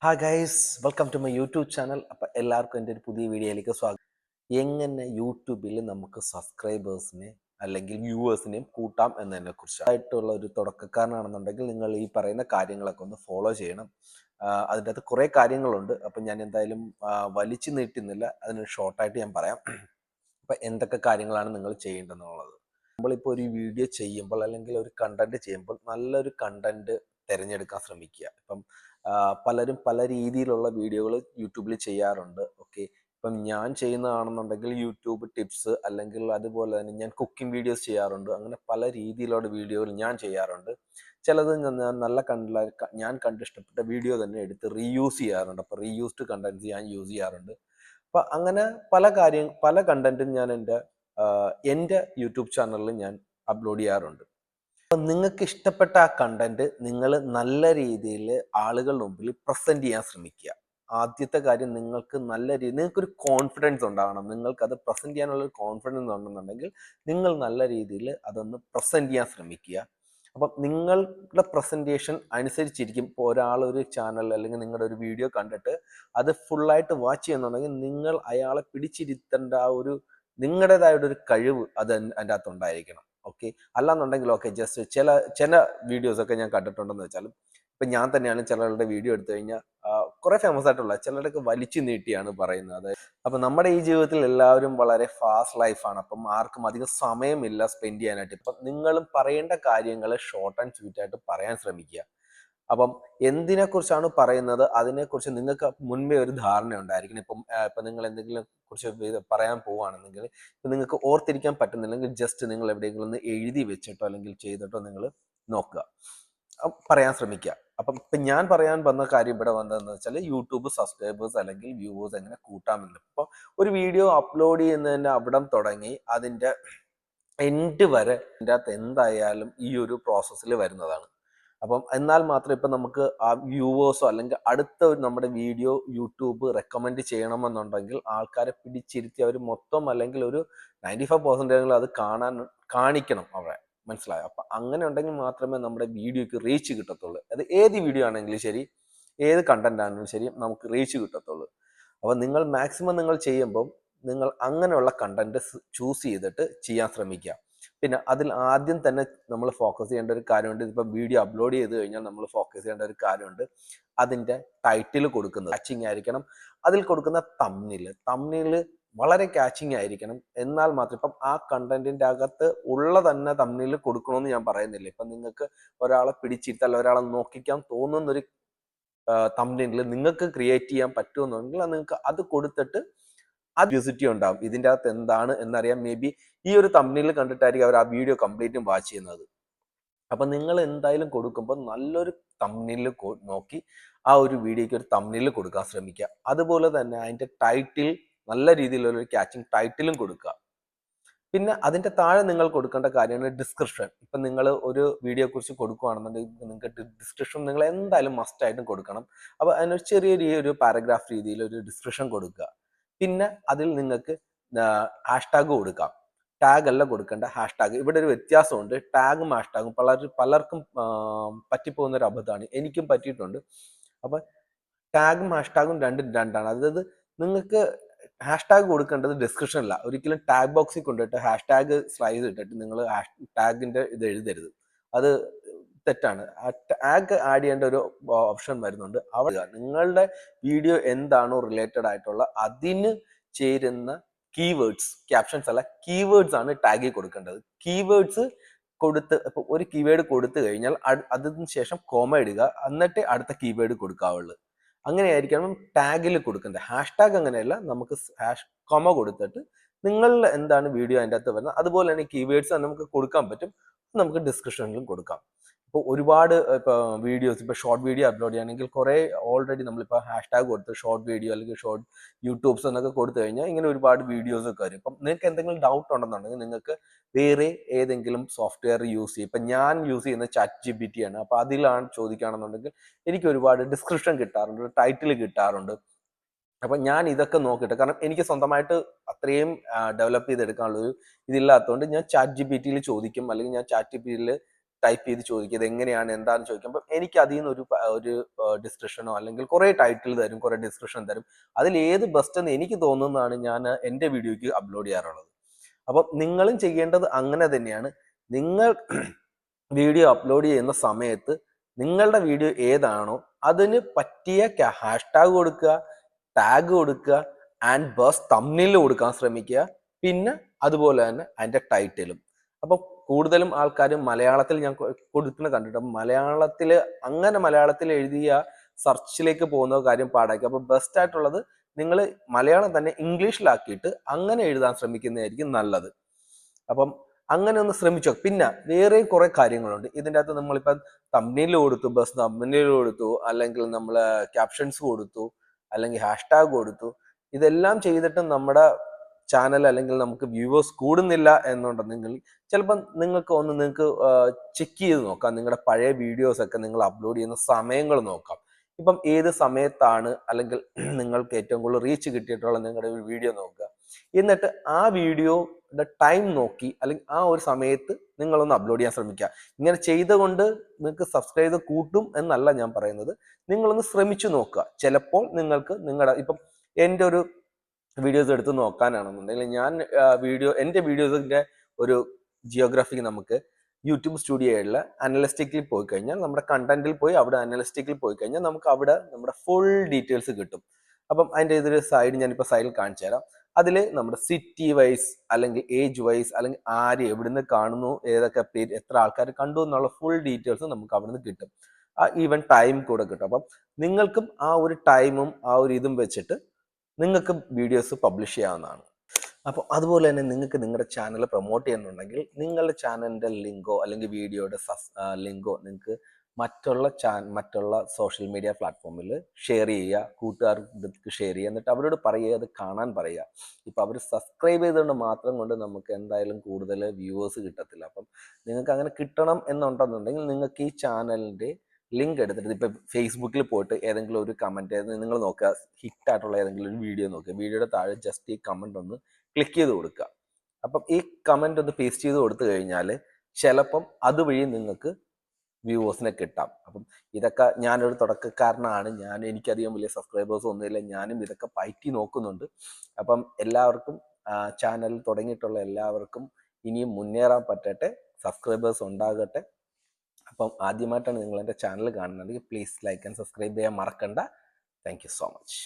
Hi guys, welcome to my YouTube channel. അപ്പോൾ എല്ലാവർക്കും എൻ്റെ ഒരു പുതിയ വീഡിയോയിലേക്ക് സ്വാഗതം. എങ്ങനെ യൂട്യൂബിൽ നമുക്ക് സബ്സ്ക്രൈബേഴ്സിനെ അല്ലെങ്കിൽ വ്യൂവേഴ്സിനെയും കൂട്ടാം എന്നതിനെ കുറിച്ചായിട്ടുള്ള ഒരു തുടക്കക്കാരനാണെന്നുണ്ടെങ്കിൽ നിങ്ങൾ ഈ പറയുന്ന കാര്യങ്ങളൊക്കെ ഒന്ന് ഫോളോ ചെയ്യണം. അതിൻ്റെ അകത്ത് കുറേ കാര്യങ്ങളുണ്ട്. അപ്പം ഞാൻ എന്തായാലും വലിച്ചു നീട്ടുന്നില്ല, അതിന് ഷോർട്ടായിട്ട് ഞാൻ പറയാം. അപ്പം എന്തൊക്കെ കാര്യങ്ങളാണ് നിങ്ങൾ ചെയ്യേണ്ടതെന്നുള്ളത്. നമ്മളിപ്പോൾ ഒരു വീഡിയോ ചെയ്യുമ്പോൾ അല്ലെങ്കിൽ ഒരു കണ്ടന്റ് ചെയ്യുമ്പോൾ നല്ലൊരു കണ്ടന്റ് തിരഞ്ഞെടുക്കാൻ ശ്രമിക്കുക. ഇപ്പം പലരും പല രീതിയിലുള്ള വീഡിയോകൾ യൂട്യൂബിൽ ചെയ്യാറുണ്ട്. ഓക്കെ, ഇപ്പം ഞാൻ ചെയ്യുന്നതാണെന്നുണ്ടെങ്കിൽ യൂട്യൂബ് ടിപ്സ് അല്ലെങ്കിൽ അതുപോലെ തന്നെ ഞാൻ കുക്കിംഗ് വീഡിയോസ് ചെയ്യാറുണ്ട്. അങ്ങനെ പല രീതിയിലുള്ള വീഡിയോകൾ ഞാൻ ചെയ്യാറുണ്ട്. ചിലത് ഞാൻ നല്ല ഞാൻ കണ്ടിഷ്ടപ്പെട്ട വീഡിയോ തന്നെ എടുത്ത് റീയൂസ് ചെയ്യാറുണ്ട്. അപ്പോൾ റീയൂസ്ഡ് കണ്ടന്റ്സ് ഞാൻ യൂസ് ചെയ്യാറുണ്ട്. അപ്പം അങ്ങനെ പല കണ്ടന്റും ഞാൻ എൻ്റെ യൂട്യൂബ് ചാനലിൽ ഞാൻ അപ്ലോഡ് ചെയ്യാറുണ്ട്. അപ്പം നിങ്ങൾക്ക് ഇഷ്ടപ്പെട്ട ആ കണ്ടന്റ് നിങ്ങൾ നല്ല രീതിയിൽ ആളുകളുടെ മുമ്പിൽ പ്രസന്റ് ചെയ്യാൻ ശ്രമിക്കുക. ആദ്യത്തെ കാര്യം, നിങ്ങൾക്കൊരു കോൺഫിഡൻസ് ഉണ്ടാവണം. നിങ്ങൾക്കത് പ്രസന്റ് ചെയ്യാനുള്ള ഒരു കോൺഫിഡൻസ് ഉണ്ടെന്നുണ്ടെങ്കിൽ നിങ്ങൾ നല്ല രീതിയിൽ അതൊന്ന് പ്രസന്റ് ചെയ്യാൻ ശ്രമിക്കുക. അപ്പം നിങ്ങളുടെ പ്രസന്റേഷൻ അനുസരിച്ചിരിക്കും. ഇപ്പോൾ ഒരാളൊരു ചാനൽ അല്ലെങ്കിൽ നിങ്ങളുടെ ഒരു വീഡിയോ കണ്ടിട്ട് അത് ഫുള്ളായിട്ട് വാച്ച് ചെയ്യുന്നുണ്ടെങ്കിൽ നിങ്ങൾ അയാളെ പിടിച്ചിരുത്തേണ്ട ആ ഒരു നിങ്ങളുടേതായിട്ടൊരു കഴിവ് അതിൻ്റെ അകത്തുണ്ടായിരിക്കണം. ഓക്കെ, അല്ലാന്നുണ്ടെങ്കിൽ ഓക്കെ, ജസ്റ്റ് ചില ചില വീഡിയോസൊക്കെ ഞാൻ കണ്ടിട്ടുണ്ടെന്ന് വെച്ചാലും, ഇപ്പം ഞാൻ തന്നെയാണ് ചിലരുടെ വീഡിയോ എടുത്തു കഴിഞ്ഞാൽ കുറേ ഫേമസ് ആയിട്ടുള്ള ചിലരുടെയൊക്കെ വലിച്ചു നീട്ടിയാണ് പറയുന്നത്. അപ്പം നമ്മുടെ ഈ ജീവിതത്തിൽ എല്ലാവരും വളരെ ഫാസ്റ്റ് ലൈഫാണ്. അപ്പം ആർക്കും അധികം സമയമില്ല സ്പെൻഡ് ചെയ്യാനായിട്ട്. ഇപ്പം നിങ്ങളും പറയേണ്ട കാര്യങ്ങൾ ഷോർട്ട് ആൻഡ് സ്വീറ്റ് ആയിട്ട് പറയാൻ ശ്രമിക്കുക. അപ്പം എന്തിനെക്കുറിച്ചാണ് പറയുന്നത് അതിനെക്കുറിച്ച് നിങ്ങൾക്ക് മുൻപേ ഒരു ധാരണ ഉണ്ടായിരിക്കണം. ഇപ്പം നിങ്ങൾ എന്തെങ്കിലും കുറിച്ച് പറയാൻ പോവുകയാണെന്നെങ്കിൽ ഇപ്പം നിങ്ങൾക്ക് ഓർത്തിരിക്കാൻ പറ്റുന്നില്ലെങ്കിൽ ജസ്റ്റ് നിങ്ങൾ എവിടെയെങ്കിലും ഒന്ന് എഴുതി വെച്ചിട്ടോ അല്ലെങ്കിൽ ചെയ്തിട്ടോ നിങ്ങൾ നോക്കുക, പറയാൻ ശ്രമിക്കുക. അപ്പം ഇപ്പം ഞാൻ പറയാൻ വന്ന കാര്യം ഇവിടെ വന്നതെന്ന് വെച്ചാൽ യൂട്യൂബ് സബ്സ്ക്രൈബേഴ്സ് അല്ലെങ്കിൽ വ്യൂവേഴ്സ് എങ്ങനെ കൂട്ടാമെന്ന്. ഇപ്പോൾ ഒരു വീഡിയോ അപ്ലോഡ് ചെയ്യുന്നതിൻ്റെ അവിടം തുടങ്ങി അതിൻ്റെ എൻഡ് വരെ ഇതിൻ്റെ അകത്ത് എന്തായാലും ഈ ഒരു പ്രോസസ്സിൽ വരുന്നതാണ്. അപ്പം എന്നാൽ മാത്രം ഇപ്പം നമുക്ക് ആ വ്യൂവേഴ്സോ അല്ലെങ്കിൽ നമ്മുടെ വീഡിയോ യൂട്യൂബ് റെക്കമെൻഡ് ചെയ്യണമെന്നുണ്ടെങ്കിൽ ആൾക്കാരെ പിടിച്ചിരുത്തി അവർ മൊത്തം അല്ലെങ്കിൽ ഒരു 95% അത് കാണിക്കണം അവിടെ. മനസ്സിലായോ? അപ്പം അങ്ങനെ ഉണ്ടെങ്കിൽ മാത്രമേ നമ്മുടെ വീഡിയോക്ക് റീച്ച് കിട്ടത്തുള്ളൂ. അത് ഏത് വീഡിയോ ആണെങ്കിലും ശരി, ഏത് കണ്ടന്റ് ആണെങ്കിലും ശരി, നമുക്ക് റീച്ച് കിട്ടത്തുള്ളൂ. അപ്പം നിങ്ങൾ ചെയ്യുമ്പം നിങ്ങൾ അങ്ങനെയുള്ള കണ്ടന്റ് ചൂസ് ചെയ്തിട്ട് ചെയ്യാൻ ശ്രമിക്കുക. പിന്നെ അതിൽ ആദ്യം തന്നെ നമ്മൾ ഫോക്കസ് ചെയ്യേണ്ട ഒരു കാര്യമുണ്ട്. ഇതിപ്പോൾ വീഡിയോ അപ്ലോഡ് ചെയ്ത് കഴിഞ്ഞാൽ നമ്മൾ ഫോക്കസ് ചെയ്യേണ്ട ഒരു കാര്യമുണ്ട്. അതിൻ്റെ ടൈറ്റിൽ കൊടുക്കുന്നത് കാച്ചിങ് ആയിരിക്കണം. അതിൽ കൊടുക്കുന്ന തമ്മിൽ വളരെ കാച്ചിങ് ആയിരിക്കണം. എന്നാൽ മാത്രം ഇപ്പം ആ കണ്ടന്റിൻ്റെ അകത്ത് ഉള്ള തന്നെ തമ്മിൽ കൊടുക്കണമെന്ന് ഞാൻ പറയുന്നില്ല. ഇപ്പം നിങ്ങൾക്ക് ഒരാളെ പിടിച്ചിരുത്തല്ല, ഒരാളെ നോക്കിക്കാൻ തോന്നുന്നൊരു തമ്മിൽ നിങ്ങൾക്ക് ക്രിയേറ്റ് ചെയ്യാൻ പറ്റുമെന്നുണ്ടെങ്കിൽ നിങ്ങൾക്ക് അത് കൊടുത്തിട്ട് ക്യൂരിയോസിറ്റി ഉണ്ടാവും ഇതിൻ്റെ അകത്ത് എന്താണ് എന്നറിയാൻ. മേ ബി ഈ ഒരു തമ്മിൽ കണ്ടിട്ടായിരിക്കും അവർ ആ വീഡിയോ കംപ്ലീറ്റും വാച്ച് ചെയ്യുന്നത്. അപ്പം നിങ്ങൾ എന്തായാലും കൊടുക്കുമ്പോൾ നല്ലൊരു തമ്മിൽ നോക്കി ആ ഒരു വീഡിയോയ്ക്ക് ഒരു തമ്മിൽ കൊടുക്കാൻ ശ്രമിക്കുക. അതുപോലെ തന്നെ അതിൻ്റെ ടൈറ്റിൽ നല്ല രീതിയിലുള്ള ഒരു ക്യാച്ചിങ് ടൈറ്റിലും കൊടുക്കുക. പിന്നെ അതിൻ്റെ താഴെ നിങ്ങൾ കൊടുക്കേണ്ട കാര്യമാണ് ഡിസ്ക്രിപ്ഷൻ. ഇപ്പം നിങ്ങൾ ഒരു വീഡിയോ കുറിച്ച് കൊടുക്കുകയാണെന്നുണ്ടെങ്കിൽ നിങ്ങൾക്ക് ഡിസ്ക്രിപ്ഷൻ നിങ്ങൾ എന്തായാലും മസ്റ്റായിട്ടും കൊടുക്കണം. അപ്പോൾ അതിനൊരു ചെറിയൊരു പാരഗ്രാഫ് രീതിയിൽ ഒരു ഡിസ്ക്രിപ്ഷൻ കൊടുക്കുക. പിന്നെ അതിൽ നിങ്ങൾക്ക് ഹാഷ്ടാഗ് കൊടുക്കാം. ടാഗ് അല്ല കൊടുക്കേണ്ട, ഹാഷ്ടാഗ്. ഇവിടെ ഒരു വ്യത്യാസമുണ്ട്. ടാഗും ഹാഷ്ടാഗും പലർക്കും പറ്റിപ്പോകുന്ന ഒരു അബദ്ധമാണ്. എനിക്കും പറ്റിയിട്ടുണ്ട്. അപ്പം ടാഗും ഹാഷ്ടാഗും രണ്ടും രണ്ടാണ്. അതായത് നിങ്ങൾക്ക് ഹാഷ്ടാഗ് കൊടുക്കേണ്ടത് ഡിസ്ക്രിപ്ഷനില്ല. ഒരിക്കലും ടാഗ് ബോക്സിൽ കൊണ്ടിട്ട് ഹാഷ്ടാഗ് സ്ലൈസ് ഇട്ടിട്ട് നിങ്ങൾ ടാഗിന്റെ ഇത് എഴുതരുത്. അത് തെറ്റാണ്. ആ ടാഗ് ആഡ് ചെയ്യേണ്ട ഒരു ഓപ്ഷൻ വരുന്നുണ്ട്. അവിടെ നിങ്ങളുടെ വീഡിയോ എന്താണോ റിലേറ്റഡ് ആയിട്ടുള്ള അതിന് ചേരുന്ന കീവേഡ്സ്, ക്യാപ്ഷൻസ് അല്ല, കീവേഡ്സ് ആണ് ടാഗിൽ കൊടുക്കേണ്ടത്. കീവേഡ്സ് ഇപ്പൊ ഒരു കീവേഡ് കൊടുത്തു കഴിഞ്ഞാൽ അതിന് ശേഷം കോമ ഇടുക, എന്നിട്ട് അടുത്ത കീവേഡ് കൊടുക്കാവുള്ളൂ. അങ്ങനെയായിരിക്കണം ടാഗിൽ കൊടുക്കുന്നത്. ഹാഷ്ടാഗ് അങ്ങനെയല്ല, നമുക്ക് കോമ കൊടുത്തിട്ട് നിങ്ങൾ എന്താണ് വീഡിയോ അതിൻ്റെ അകത്ത് വരുന്നത് അതുപോലെ തന്നെ കീവേഡ്സ് നമുക്ക് കൊടുക്കാൻ പറ്റും. നമുക്ക് ഡിസ്ക്രിപ്ഷനിലും കൊടുക്കാം. ഇപ്പോൾ ഒരുപാട് വീഡിയോസ്, ഇപ്പോൾ ഷോർട്ട് വീഡിയോ അപ്ലോഡ് ചെയ്യുകയാണെങ്കിൽ കുറേ ഓൾറെഡി നമ്മളിപ്പോൾ ഹാഷ്ടാഗ് കൊടുത്ത് ഷോർട്ട് വീഡിയോ അല്ലെങ്കിൽ ഷോർട്ട് യൂട്യൂബ്സ് എന്നൊക്കെ കൊടുത്തു കഴിഞ്ഞാൽ ഇങ്ങനെ ഒരുപാട് വീഡിയോസ് ഒക്കെ വരും. ഇപ്പം നിങ്ങൾക്ക് എന്തെങ്കിലും ഡൗട്ട് ഉണ്ടെന്നുണ്ടെങ്കിൽ നിങ്ങൾക്ക് വേറെ ഏതെങ്കിലും സോഫ്റ്റ്വെയർ യൂസ് ചെയ്യും. ഇപ്പം ഞാൻ യൂസ് ചെയ്യുന്ന ChatGPT ആണ്. അപ്പോൾ അതിലാണ് ചോദിക്കുകയാണെന്നുണ്ടെങ്കിൽ എനിക്ക് ഒരുപാട് ഡിസ്ക്രിപ്ഷൻ കിട്ടാറുണ്ട്, ടൈറ്റിൽ കിട്ടാറുണ്ട്. അപ്പം ഞാൻ ഇതൊക്കെ നോക്കിയിട്ട്, കാരണം എനിക്ക് സ്വന്തമായിട്ട് അത്രയും ഡെവലപ്പ് ചെയ്തെടുക്കാനുള്ളൊരു ഇതില്ലാത്തതുകൊണ്ട് ഞാൻ ChatGPT ചോദിക്കും, അല്ലെങ്കിൽ ഞാൻ ChatGPT ടൈപ്പ് ചെയ്ത് ചോദിക്കുക ഇത് എങ്ങനെയാണ് എന്താണെന്ന് ചോദിക്കുമ്പോൾ എനിക്ക് അതിൽ നിന്ന് ഒരു ഡിസ്ക്രിപ്ഷനോ അല്ലെങ്കിൽ കുറേ ടൈറ്റിൽ തരും, കുറേ ഡിസ്ക്രിപ്ഷൻ തരും. അതിൽ ഏത് ബെസ്റ്റ് എന്ന് എനിക്ക് തോന്നുന്നതാണ് ഞാൻ എൻ്റെ വീഡിയോയ്ക്ക് അപ്ലോഡ് ചെയ്യാറുള്ളത്. അപ്പം നിങ്ങളും ചെയ്യേണ്ടത് അങ്ങനെ തന്നെയാണ്. നിങ്ങൾ വീഡിയോ അപ്ലോഡ് ചെയ്യുന്ന സമയത്ത് നിങ്ങളുടെ വീഡിയോ ഏതാണോ അതിന് പറ്റിയ ഹാഷ്ടാഗ് കൊടുക്കുക, ടാഗ് കൊടുക്കുക, ആൻഡ് ബസ് തംബ്നെയിൽ കൊടുക്കാൻ ശ്രമിക്കുക. പിന്നെ അതുപോലെ തന്നെ അതിൻ്റെ ടൈറ്റിലും. അപ്പം കൂടുതലും ആൾക്കാർ മലയാളത്തിൽ ഞാൻ കൊടുക്കുന്ന കണ്ടിട്ട് മലയാളത്തിൽ എഴുതിയ സെർച്ചിലേക്ക് പോകുന്ന കാര്യം പാടാക്കി. അപ്പം ബെസ്റ്റ് ആയിട്ടുള്ളത് നിങ്ങൾ മലയാളം തന്നെ ഇംഗ്ലീഷിലാക്കിയിട്ട് അങ്ങനെ എഴുതാൻ ശ്രമിക്കുന്നതായിരിക്കും നല്ലത്. അപ്പം അങ്ങനെ ഒന്ന് ശ്രമിച്ചോ. പിന്നെ വേറെ കുറെ കാര്യങ്ങളുണ്ട് ഇതിൻ്റെ അകത്ത്. നമ്മളിപ്പം തംബ്നെയിൽ കൊടുത്തു, ബസ് തംബ്നെയിൽ കൊടുത്തു, അല്ലെങ്കിൽ നമ്മൾ ക്യാപ്ഷൻസ് കൊടുത്തു, അല്ലെങ്കിൽ ഹാഷ്ടാഗ് കൊടുത്തു. ഇതെല്ലാം ചെയ്തിട്ട് നമ്മുടെ ചാനൽ അല്ലെങ്കിൽ നമുക്ക് വ്യൂവേഴ്സ് കൂടുന്നില്ല എന്നുണ്ടെങ്കിൽ ചിലപ്പം നിങ്ങൾക്ക് ചെക്ക് ചെയ്ത് നോക്കാം. നിങ്ങളുടെ പഴയ വീഡിയോസ് ഒക്കെ നിങ്ങൾ അപ്ലോഡ് ചെയ്യുന്ന സമയങ്ങൾ നോക്കാം. ഇപ്പം ഏത് സമയത്താണ് അല്ലെങ്കിൽ നിങ്ങൾക്ക് ഏറ്റവും കൂടുതൽ റീച്ച് കിട്ടിയിട്ടുള്ള നിങ്ങളുടെ ഒരു വീഡിയോ നോക്കുക. എന്നിട്ട് ആ വീഡിയോയുടെ ടൈം നോക്കി അല്ലെങ്കിൽ ആ ഒരു സമയത്ത് നിങ്ങളൊന്ന് അപ്ലോഡ് ചെയ്യാൻ ശ്രമിക്കുക. ഇങ്ങനെ ചെയ്തുകൊണ്ട് നിങ്ങൾക്ക് സബ്സ്ക്രൈബ് കൂട്ടും എന്നല്ല ഞാൻ പറയുന്നത്. നിങ്ങളൊന്ന് ശ്രമിച്ചു നോക്കുക. ചിലപ്പോൾ നിങ്ങൾക്ക് ഇപ്പം എൻ്റെ ഒരു വീഡിയോസ് എടുത്ത് നോക്കാനാണെന്നുണ്ടെങ്കിൽ ഞാൻ എൻ്റെ വീഡിയോസിൻ്റെ ഒരു ജിയോഗ്രാഫിക്ക് നമുക്ക് യൂട്യൂബ് സ്റ്റുഡിയോയിൽ അനലിസ്റ്റിക്കിൽ പോയി കഴിഞ്ഞാൽ നമ്മുടെ കണ്ടന്റിൽ പോയി അവിടെ അനലിസ്റ്റിക്കിൽ പോയി കഴിഞ്ഞാൽ നമുക്ക് അവിടെ നമ്മുടെ ഫുൾ ഡീറ്റെയിൽസ് കിട്ടും. അപ്പം അതിൻ്റെ ഇതൊരു സൈഡ് ഞാനിപ്പോൾ സൈഡിൽ കാണിച്ചു തരാം. അതിൽ നമ്മുടെ സിറ്റി വൈസ് അല്ലെങ്കിൽ ഏജ് വൈസ് അല്ലെങ്കിൽ ആര് എവിടുന്ന് കാണുന്നു, ഏതൊക്കെ പേര്, എത്ര ആൾക്കാർ കണ്ടു എന്നുള്ള ഫുൾ ഡീറ്റെയിൽസ് നമുക്ക് അവിടെ നിന്ന് കിട്ടും. ഈവൻ ടൈം കൂടെ കിട്ടും. അപ്പം നിങ്ങൾക്കും ആ ഒരു ടൈമും ആ ഒരു ഇതും വെച്ചിട്ട് നിങ്ങൾക്ക് വീഡിയോസ് പബ്ലിഷ് ചെയ്യാവുന്നതാണ്. അപ്പോൾ അതുപോലെ തന്നെ നിങ്ങൾക്ക് നിങ്ങളുടെ ചാനൽ പ്രൊമോട്ട് ചെയ്യുന്നുണ്ടെങ്കിൽ നിങ്ങളുടെ ചാനലിൻ്റെ ലിങ്കോ അല്ലെങ്കിൽ വീഡിയോയുടെ ലിങ്കോ നിങ്ങൾക്ക് മറ്റുള്ള സോഷ്യൽ മീഡിയ പ്ലാറ്റ്ഫോമിൽ ഷെയർ ചെയ്യുക, കൂട്ടുകാർക്ക് ഷെയർ ചെയ്യുക. എന്നിട്ട് അവരോട് പറയുക, അത് കാണാൻ പറയുക. ഇപ്പം അവർ സബ്സ്ക്രൈബ് ചെയ്തുകൊണ്ട് മാത്രം കൊണ്ട് നമുക്ക് എന്തായാലും കൂടുതൽ വ്യൂവേഴ്സ് കിട്ടത്തില്ല. അപ്പം നിങ്ങൾക്ക് അങ്ങനെ കിട്ടണം എന്നുണ്ടെന്നുണ്ടെങ്കിൽ നിങ്ങൾക്ക് ഈ ചാനലിൻ്റെ ലിങ്ക് എടുത്തിട്ട് ഇപ്പം ഫേസ്ബുക്കിൽ പോയിട്ട് ഏതെങ്കിലും ഒരു കമൻറ്റ് നിങ്ങൾ നോക്കുക, ഹിറ്റായിട്ടുള്ള ഏതെങ്കിലും ഒരു വീഡിയോ നോക്കുക. വീഡിയോയുടെ താഴെ ജസ്റ്റ് ഈ കമൻറ്റ് ഒന്ന് ക്ലിക്ക് ചെയ്ത് കൊടുക്കുക. അപ്പം ഈ കമൻറ്റ് ഒന്ന് പേസ്റ്റ് ചെയ്ത് കൊടുത്തു കഴിഞ്ഞാൽ ചിലപ്പം അതുവഴി നിങ്ങൾക്ക് വ്യൂവേഴ്സിനെ കിട്ടാം. അപ്പം ഇതൊക്കെ ഞാനൊരു തുടക്കക്കാരനാണ്, എനിക്കധികം വലിയ സബ്സ്ക്രൈബേഴ്സ് ഒന്നുമില്ല, ഞാനും ഇതൊക്കെ പയറ്റി നോക്കുന്നുണ്ട്. അപ്പം എല്ലാവർക്കും ചാനൽ തുടങ്ങിയിട്ടുള്ള എല്ലാവർക്കും ഇനിയും മുന്നേറാൻ പറ്റട്ടെ, സബ്സ്ക്രൈബേഴ്സ് ഉണ്ടാകട്ടെ. അപ്പം ആദ്യമായിട്ടാണ് നിങ്ങൾ എൻ്റെ ചാനൽ കാണുന്നത്, പ്ലീസ് ലൈക്ക് ആൻഡ് സബ്സ്ക്രൈബ് ചെയ്യാൻ മറക്കണ്ട. Thank you so much.